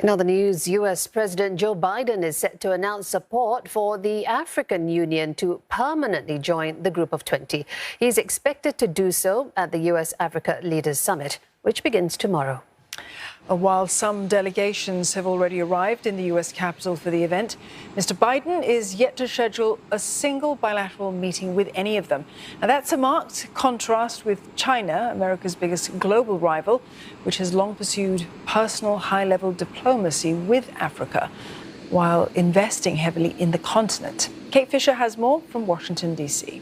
In other news, U.S. President Joe Biden is set to announce support for the African Union to permanently join the Group of 20. He's expected to do so at the U.S.-Africa Leaders Summit, which begins tomorrow. While some delegations have already arrived in the U.S. capital for the event, Mr. Biden is yet to schedule a single bilateral meeting with any of them. And that's a marked contrast with China, America's biggest global rival, which has long pursued personal high-level diplomacy with Africa while investing heavily in the continent. Kate Fisher has more from Washington, D.C.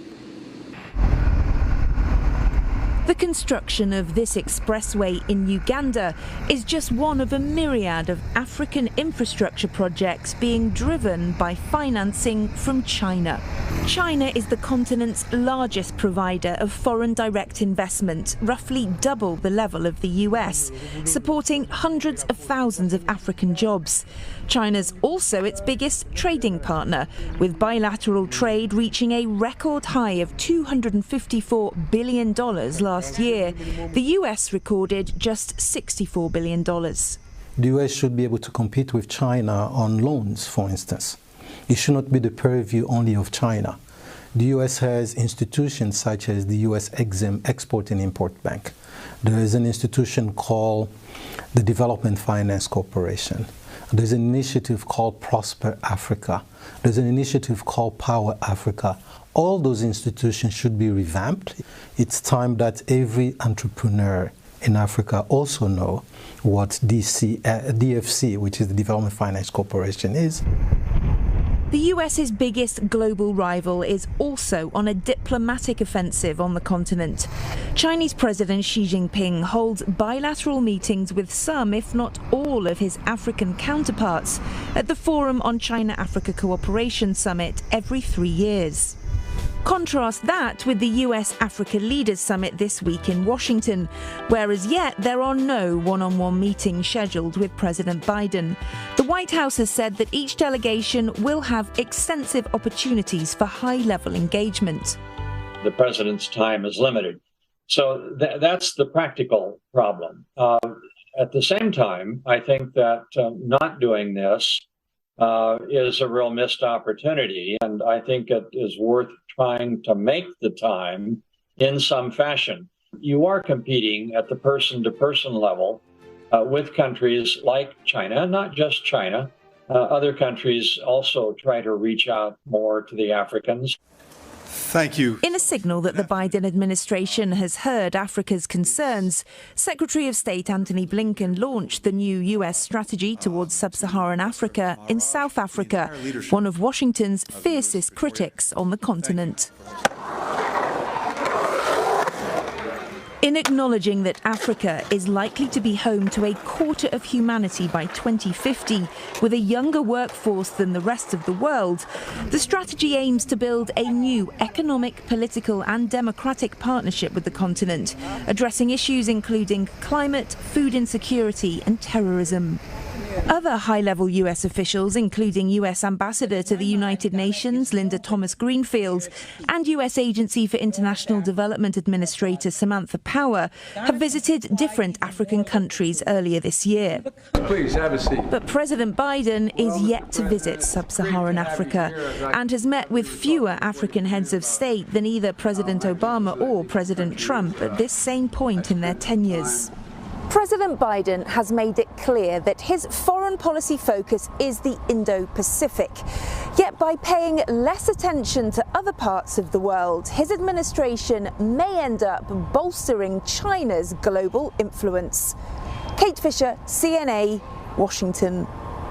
The construction of this expressway in Uganda is just one of a myriad of African infrastructure projects being driven by financing from China. China is the continent's largest provider of foreign direct investment, roughly double the level of the US, supporting hundreds of thousands of African jobs. China's also its biggest trading partner, with bilateral trade reaching a record high of $254 billion last year. The US recorded just $64 billion. The US should be able to compete with China on loans, for instance. It should not be the purview only of China. The US has institutions such as the US Exim Export and Import Bank. There is an institution called the Development Finance Corporation. There's an initiative called Prosper Africa. There's an initiative called Power Africa. All those institutions should be revamped. It's time that every entrepreneur in Africa also know what DFC, which is the Development Finance Corporation, is. The US's biggest global rival is also on a diplomatic offensive on the continent. Chinese President Xi Jinping holds bilateral meetings with some, if not all, of his African counterparts at the Forum on China-Africa Cooperation Summit every 3 years. Contrast that with the US-Africa Leaders Summit this week in Washington, where as yet there are no one-on-one meetings scheduled with President Biden. The White House has said that each delegation will have extensive opportunities for high-level engagement. The president's time is limited. So that's the practical problem. At the same time, I think that not doing this is a real missed opportunity, and I think it is worth trying to make the time in some fashion. You are competing at the person-to-person level with countries like China, not just China. Other countries also try to reach out more to the Africans. Thank you. In a signal that the Biden administration has heard Africa's concerns, Secretary of State Antony Blinken launched the new U.S. strategy towards Sub-Saharan Africa in South Africa, one of Washington's fiercest critics on the continent. In acknowledging that Africa is likely to be home to a quarter of humanity by 2050, with a younger workforce than the rest of the world, the strategy aims to build a new economic, political and democratic partnership with the continent, addressing issues including climate, food insecurity and terrorism. Other high-level US officials, including US Ambassador to the United Nations Linda Thomas-Greenfield and US Agency for International Development Administrator Samantha Power, have visited different African countries earlier this year. Please have a seat. But President Biden is yet to visit Sub-Saharan Africa and has met with fewer African heads of state than either President Obama or President Trump at this same point in their tenures. President Biden has made it clear that his foreign policy focus is the Indo-Pacific. Yet by paying less attention to other parts of the world, his administration may end up bolstering China's global influence. Kate Fisher, CNA, Washington.